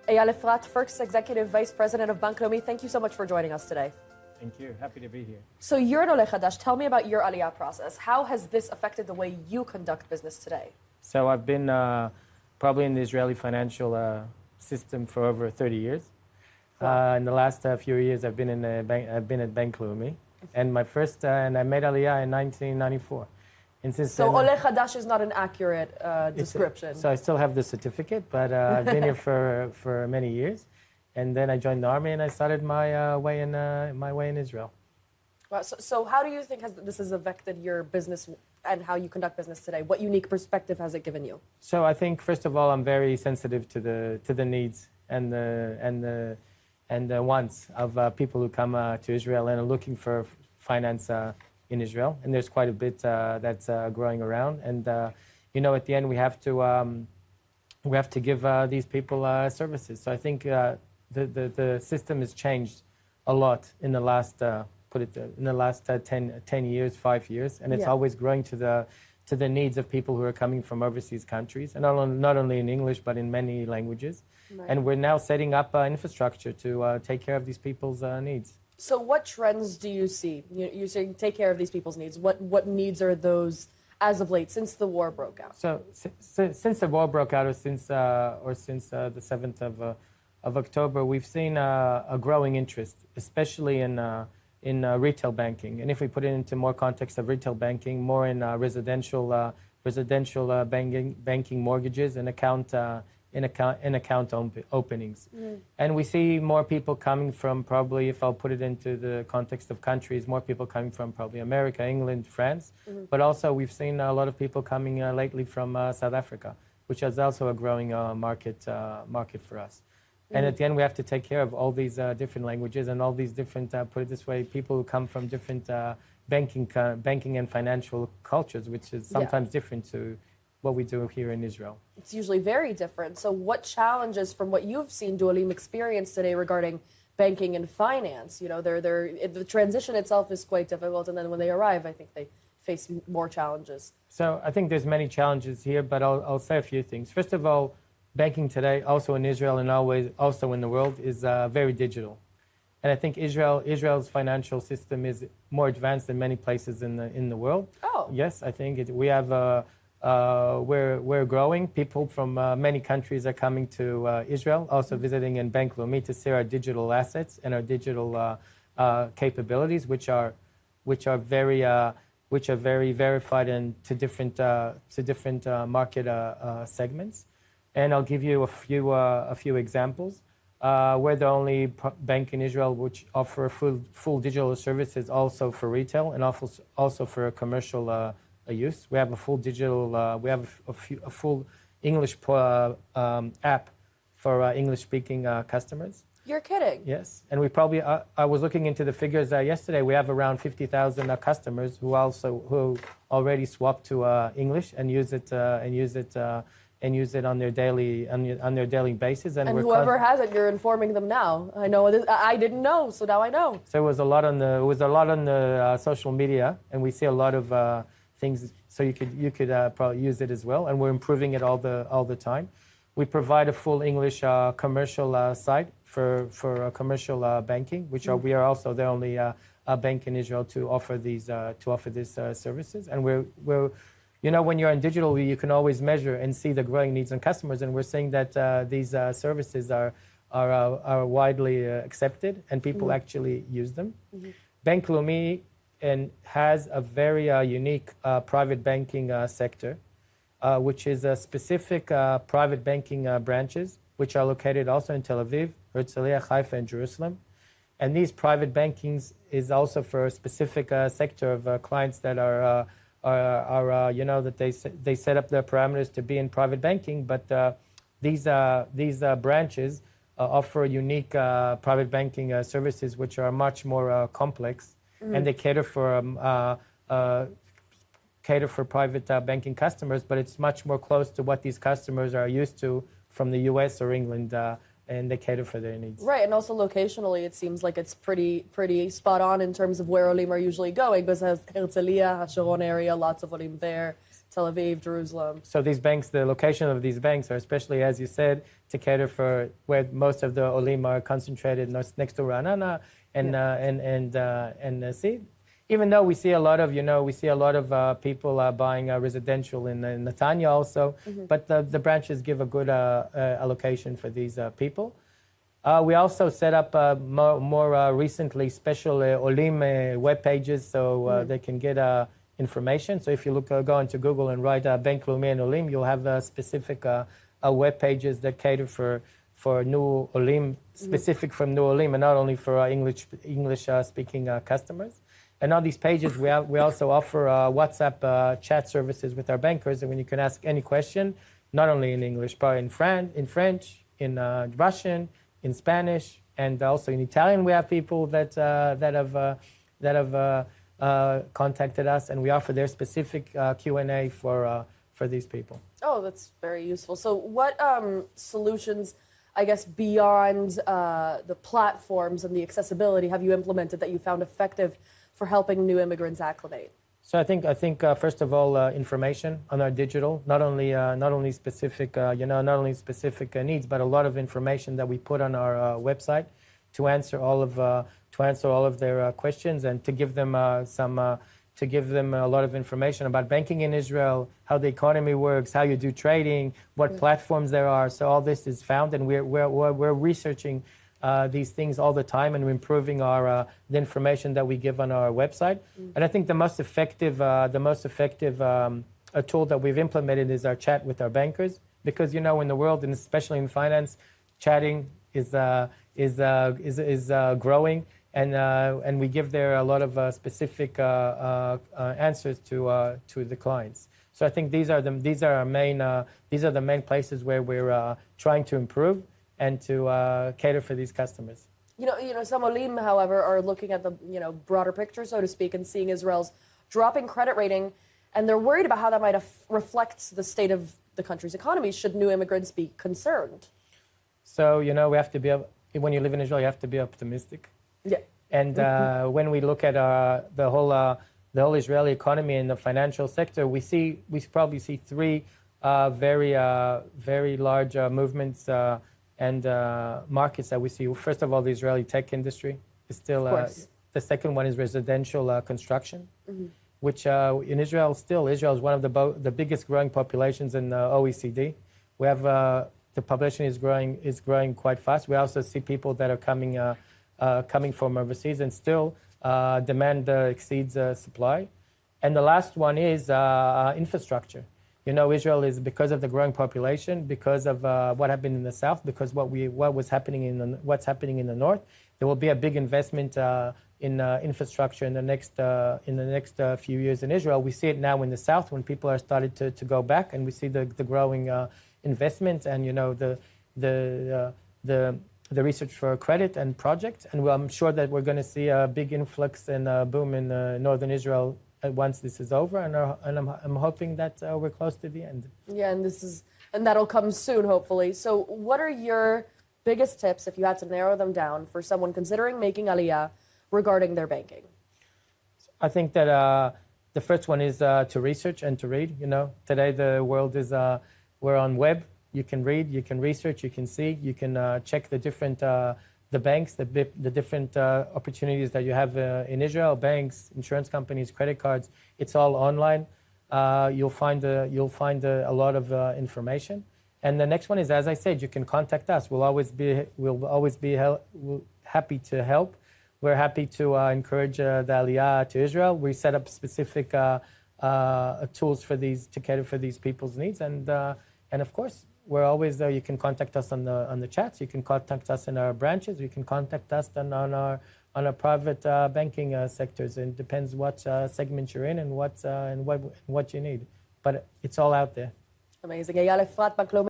Eyal Efrat, First Executive Vice President of Bank Leumi, thank you so much for joining us today. Thank you. Happy to be here. So you're an Ole Chadash. Tell me about your Aliyah process. How has this affected the way you conduct business today? So I've been probably in the Israeli financial system for over 30 years. Wow. In the last few years, I've been at Bank Leumi, and and I made Aliyah in 1994. And since So then, Ole Chadash is not an accurate description. So I still have the certificate, but I've been here for many years. And then I joined the army, and I started my way in Israel. Wow. So how do you think this has affected your business and how you conduct business today? What unique perspective has it given you? So I think first of all, I'm very sensitive to the needs and the wants of people who come to Israel and are looking for finance in Israel. And there's quite a bit that's growing around. And at the end, we have to give these people services. So I think the system has changed a lot in the last 10 years, 5 years, and it's always growing to the needs of people who are coming from overseas countries, and not only in English but in many languages. Right. And we're now setting up infrastructure to take care of these people's needs. So what trends do you see? You're saying take care of these people's needs. What needs are those as of late, since the war broke out? So since the war broke out, or since the 7th of October, we've seen a growing interest, especially in retail banking. And if we put it into more context of retail banking, more in residential banking mortgages and account openings. Mm. And we see more people coming from, probably, if I'll put it into the context of countries, more people coming from probably America, England, France. Mm-hmm. But also we've seen a lot of people coming lately from South Africa, which is also a growing market for us. And at the end, we have to take care of all these different languages and all these different, put it this way, people who come from different banking and financial cultures, which is sometimes different to what we do here in Israel. It's usually very different. So what challenges, from what you've seen, do Olim experience today regarding banking and finance? The transition itself is quite difficult, and then when they arrive, I think they face more challenges. So I think there's many challenges here, but I'll say a few things. First of all, banking today, also in Israel and also in the world, is very digital. And I think Israel's financial system is more advanced than many places in the world. Oh. Yes, I think we have, we're growing. People from many countries are coming to Israel, also visiting in Bank Leumi to see our digital assets and our digital capabilities, which are very verified and to different market segments. And I'll give you a few examples. We're the only bank in Israel which offer full digital services also for retail and also for commercial use. We have a full digital. We have a full English app for English-speaking customers. You're kidding? Yes, and we probably. I was looking into the figures yesterday. We have around 50,000 customers who already swapped to English and use it on their daily basis. And whoever has it, you're informing them now. I know. I didn't know, so now I know. So it was a lot on the social media, and we see a lot of things. So you could probably use it as well, and we're improving it all the time. We provide a full English commercial site for commercial banking, which we are also the only bank in Israel to offer these services, and we're. When you're in digital, you can always measure and see the growing needs in customers, and we're seeing that these services are widely accepted, and people actually use them. Mm-hmm. Bank Leumi has a very unique private banking sector, which is a specific private banking branches, which are located also in Tel Aviv, Herzliya, Haifa, and Jerusalem. And these private bankings is also for a specific sector of clients that are that they set up their parameters to be in private banking, but these branches offer unique private banking services which are much more complex, and they cater for private banking customers, but it's much more close to what these customers are used to from the U.S. or England. And they cater for their needs. Right, and also locationally, it seems like it's pretty spot on in terms of where Olim are usually going, because it has Herzliya, Hasharon area, lots of Olim there. Tel Aviv, Jerusalem. So these banks, the location of these banks are especially, as you said, to cater for where most of the Olim are concentrated next to Ra'anana and see. Even though we see a lot of, people buying residential in Netanya also, but the branches give a good allocation for these people. We also set up more recently special Olim web pages so they can get information. So if you go into Google and write Bank Leumi and Olim, you'll have specific web pages that cater for new Olim, specific from new Olim, and not only for English speaking customers. And on these pages, we also offer WhatsApp chat services with our bankers, and when you can ask any question, not only in English, but in French, in Russian, in Spanish, and also in Italian. We have people that have contacted us, and we offer their specific Q&A for these people. Oh, that's very useful. So what solutions, I guess, beyond the platforms and the accessibility have you implemented that you found effective for helping new immigrants acclimate? So I think first of all, information on our digital, not only specific needs, but a lot of information that we put on our website to answer all of their questions, and to give them a lot of information about banking in Israel, how the economy works, how you do trading, what platforms there are. So all this is found, and we're researching these things all the time, and we're improving the information that we give on our website. And I think the most effective tool that we've implemented is our chat with our bankers, because in the world, and especially in finance, chatting is growing, and we give there a lot of specific answers to the clients. So I think these are the main places where we're trying to improve and to cater for these customers. Some Olim, however, are looking at the broader picture, so to speak, and seeing Israel's dropping credit rating, and they're worried about how that might reflect the state of the country's economy should new immigrants be concerned. So we have to be, when you live in Israel, you have to be optimistic. Yeah. And when we look at the whole Israeli economy and the financial sector, we probably see three very large movements and markets that we see. First of all, the Israeli tech industry is still. The second one is residential construction, which in Israel is one of the biggest growing populations in the OECD. We have the population is growing quite fast. We also see people that are coming from overseas, and still demand exceeds supply. And the last one is infrastructure. Israel is, because of the growing population, because of what happened in the south, because what's happening in the north, there will be a big investment in infrastructure in the next few years in Israel. We see it now in the south when people are starting to go back, and we see the growing investment and the research for credit and projects. And I'm sure that we're going to see a big influx and boom in northern Israel once this is over, and I'm hoping that we're close to the end. Yeah, and that'll come soon, hopefully. So what are your biggest tips, if you had to narrow them down, for someone considering making Aliyah regarding their banking? I think that the first one is to research and to read. Today the world is, we're on web. You can read, you can research, you can see, you can check the different the banks, the different opportunities that you have in Israel, banks, insurance companies, credit cards. It's all online. You'll find a lot of information. And the next one is, as I said, you can contact us. We'll always be happy to help. We're happy to encourage the Aliyah to Israel. We set up specific tools to cater for these people's needs, and of course, we're always there. You can contact us on the chats. You can contact us in our branches. You can contact us on our private banking sectors. And it depends what segment you're in and what you need. But it's all out there. Amazing. Eyal Efrat, Bank Leumi.